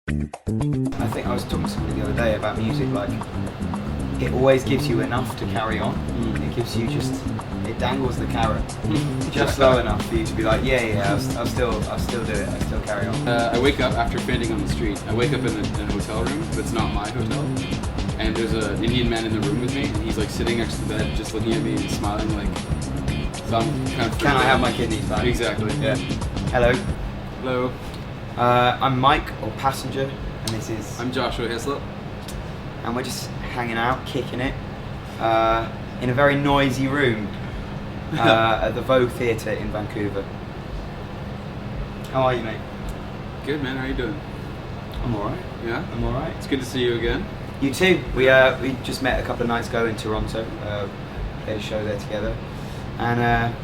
I think I was talking to somebody the other day about music, like, it always gives you enough to carry on. It gives you it dangles the carrot just low enough for you to be like, I'll still do it, I'll still carry on. I wake up after fainting on the street. I wake up in a hotel room, but it's not my hotel. And there's an Indian man in the room with me, and he's like sitting next to the bed, just looking at me and smiling like, so I'm kind of... Can I have my kidneys back? Exactly. Yeah. Hello. Hello. I'm Mike, or Passenger, and this is... I'm Joshua Hyslop. And we're just hanging out, kicking it, in a very noisy room at the Vogue Theatre in Vancouver. How are you, mate? Good, man. How are you doing? I'm alright. Yeah? I'm alright. It's good to see you again. You too. We just met a couple of nights ago in Toronto, played a show there together, and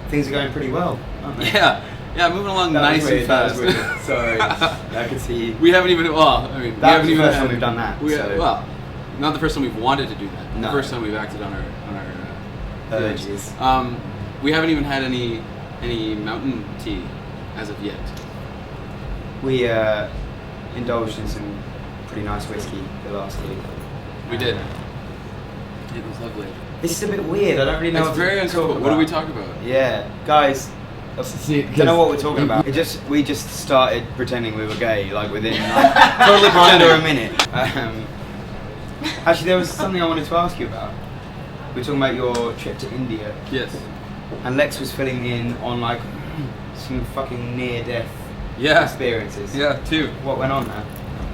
things are going pretty well, aren't they? Yeah, moving along nice and fast. Sorry, I can see you. We haven't even, That's the first time we've done that. Well, not the first time we've wanted to do that. No. The first time we've acted on our urges. We haven't even had any mountain tea as of yet. We indulged in some pretty nice whiskey the last week. We did. It was lovely. This is a bit weird. I don't really know. It's very uncomfortable. What do we talk about? Yeah, guys. Don't know what we're talking about. We just started pretending we were gay, like within totally under a minute. Actually, there was something I wanted to ask you about. We were talking about your trip to India. Yes. And Lex was filling me in on like some fucking near-death experiences. Yeah, too. What went on there?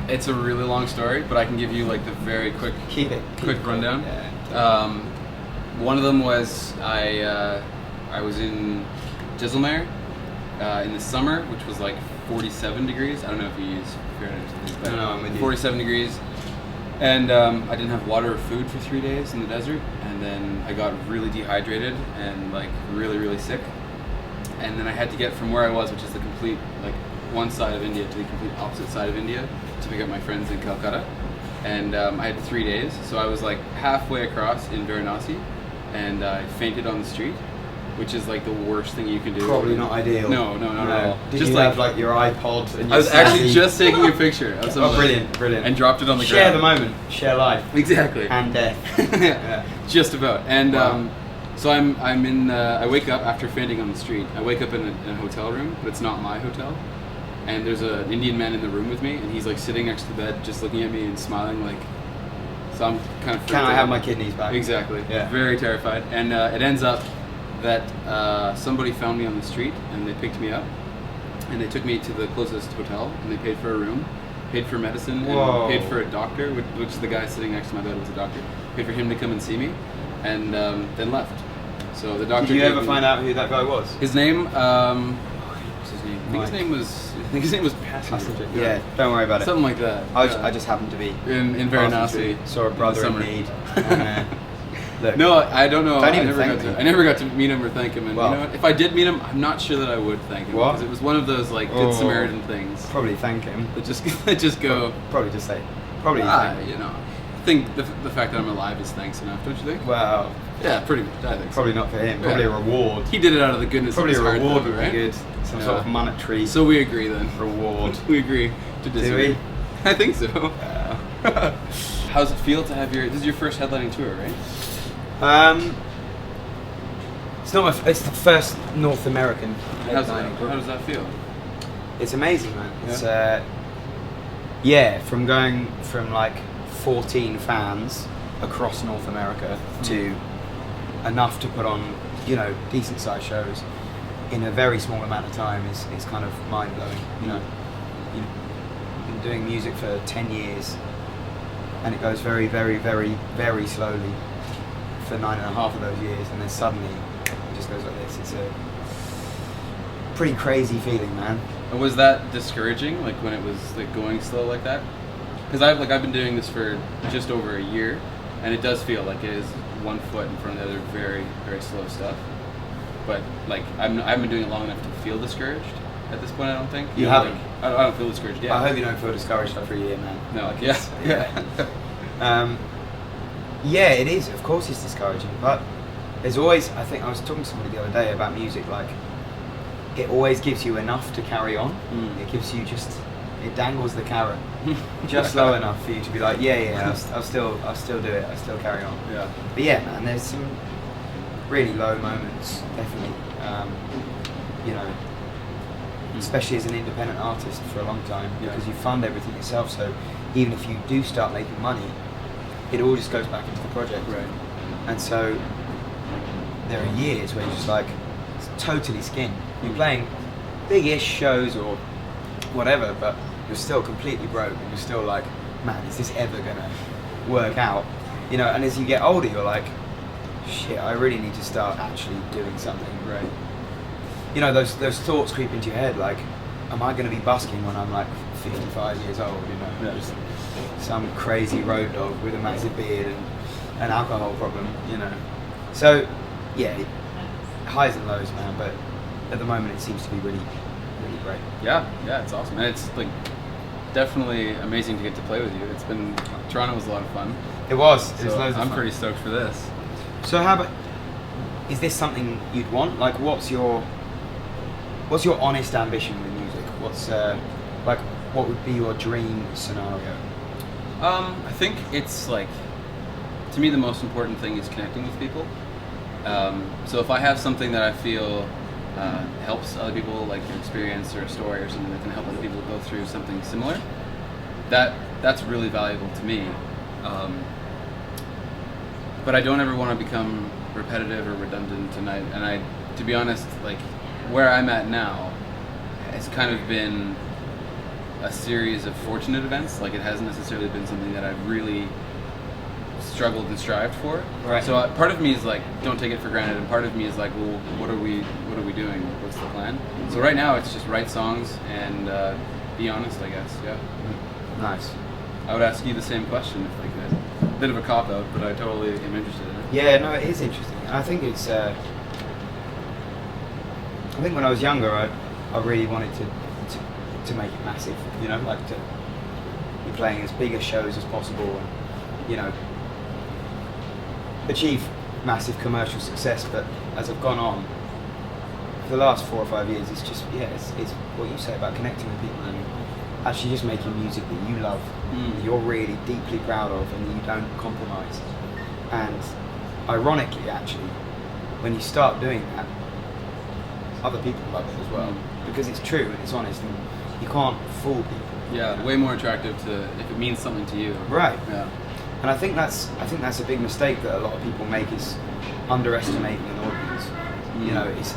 It's a really long story, but I can give you like the very quick rundown. Yeah. One of them was I was in Jaisalmer in the summer, which was like 47 degrees. I don't know if you use Fahrenheit, but no, I'm with you. 47 degrees. And I didn't have water or food for 3 days in the desert, and then I got really dehydrated and like really, really sick. And then I had to get from where I was, which is the complete like one side of India, to the complete opposite side of India to pick up my friends in Calcutta. And I had 3 days, so I was like halfway across in Varanasi, and I fainted on the street, which is like the worst thing you can do. Probably not ideal. No, not at all. Did you have like your iPod? And your I was actually just taking a picture of something. Brilliant. And dropped it on the ground. Share the moment. Share life. Exactly. And death. Yeah. Just about. And wow. So I'm in. I wake up after fainting on the street. I wake up in a hotel room, but it's not my hotel. And there's an Indian man in the room with me, and he's like sitting next to the bed, just looking at me and smiling like. So I'm kind of. Can I have my kidneys back? Exactly. Yeah. Very terrified. And it ends up that somebody found me on the street, and they picked me up, and they took me to the closest hotel, and they paid for a room, paid for medicine, and paid for a doctor, which the guy sitting next to my bed was a doctor. Paid for him to come and see me, and then left. So the doctor. Did you ever find out who that guy was? His name. What's his name? I think his name was Passenger. Yeah. Don't worry about it. Something like that. I just happened to be in Varanasi. Saw a brother in need. Look, no, I don't know. I never got to meet him or thank him. And well, you know what? If I did meet him, I'm not sure that I would thank him, because it was one of those like good Samaritan things. Probably thank him. That just go. Probably just say. Probably. You know. I think the fact that I'm alive is thanks enough, don't you think? Well. Yeah, pretty much. I think. Probably not for him. Probably a reward. He did it out of the goodness of his heart. Probably a reward though, would right? be good. Some sort of monetary. So we agree then. Reward. We agree to disagree. Do we? I think so. How's it feel to have this is your first headlining tour, right? It's the first North American. How does that feel? It's amazing, man. Yeah. It's from going from like 14 fans across North America to enough to put on, decent sized shows in a very small amount of time is kind of mind blowing. You've been doing music for 10 years, and it goes very, very, very, very slowly for 9.5 of those years, and then suddenly it just goes like this. It's a pretty crazy feeling, man. And was that discouraging, like when it was like going slow like that? Because I've been doing this for just over a year, and it does feel like it is one foot in front of the other, very, very slow stuff. But like I haven't been doing it long enough to feel discouraged at this point. I don't think. You haven't? I don't feel discouraged yet. I hope you don't feel discouraged after a year, man. No, like yeah. Yeah, it is. Of course, it's discouraging, but there's always. I think I was talking to somebody the other day about music. Like, it always gives you enough to carry on. It gives you it dangles the carrot just low enough for you to be like, yeah, I'll still do it. I'll still carry on. Yeah. But yeah, man, there's some really low moments, definitely. You know, especially as an independent artist for a long time, because you fund everything yourself. So even if you do start making money, it all just goes back into the project. Right. And so there are years where you're just like totally skinned. You're playing big-ish shows or whatever, but you're still completely broke, and you're still like, man, is this ever gonna work out? You know, and as you get older, you're like, shit, I really need to start actually doing something. Right. You know, those thoughts creep into your head, like, am I gonna be busking when I'm like 55 years old? You know, just some crazy road dog with a massive beard and an alcohol problem. You know, so yeah, highs and lows, man. But at the moment, it seems to be really great. Yeah, it's awesome, and it's like definitely amazing to get to play with you. It's been Toronto was a lot of fun. It was. It So was loads of I'm fun. pretty stoked for this. So how about? Is this something you'd want? Like, what's your honest ambition with music? What's like, what would be your dream scenario? I think it's like, to me, the most important thing is connecting with people. So if I have something that I feel helps other people, like an experience or a story or something that can help other people go through something similar, that's really valuable to me. But I don't ever want to become repetitive or redundant tonight. And to be honest, like where I'm at now, it's kind of been a series of fortunate events. Like it hasn't necessarily been something that I've really struggled and strived for. Right. So part of me is like, don't take it for granted, and part of me is like, well, what are we doing? What's the plan? So right now it's just write songs and be honest, I guess. Yeah. Nice. I would ask you the same question if I could. A bit of a cop out, but I totally am interested in it. Yeah, no, it is interesting. I think it's. I think when I was younger, I really wanted to make it massive. You know, like to be playing as big a shows as possible, and you know, achieve massive commercial success. But as I've gone on, for the last 4 or 5 years, it's just it's what you say about connecting with people and actually just making music that you love, that you're really deeply proud of, and that you don't compromise. And ironically, actually, when you start doing that, other people love it as well, because it's true and it's honest, and you can't fool people. Yeah, you know? way more attractive to if it means something to you. Right. Yeah. And I think that's a big mistake that a lot of people make, is underestimating an audience. You know, it's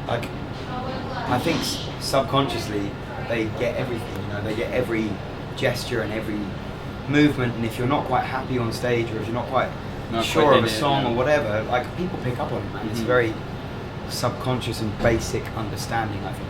like, I think subconsciously they get everything. You know, they get every gesture and every movement, and if you're not quite happy on stage, or if you're not quite sure of a song or whatever, like people pick up on it, man. It's very subconscious and basic understanding, I think.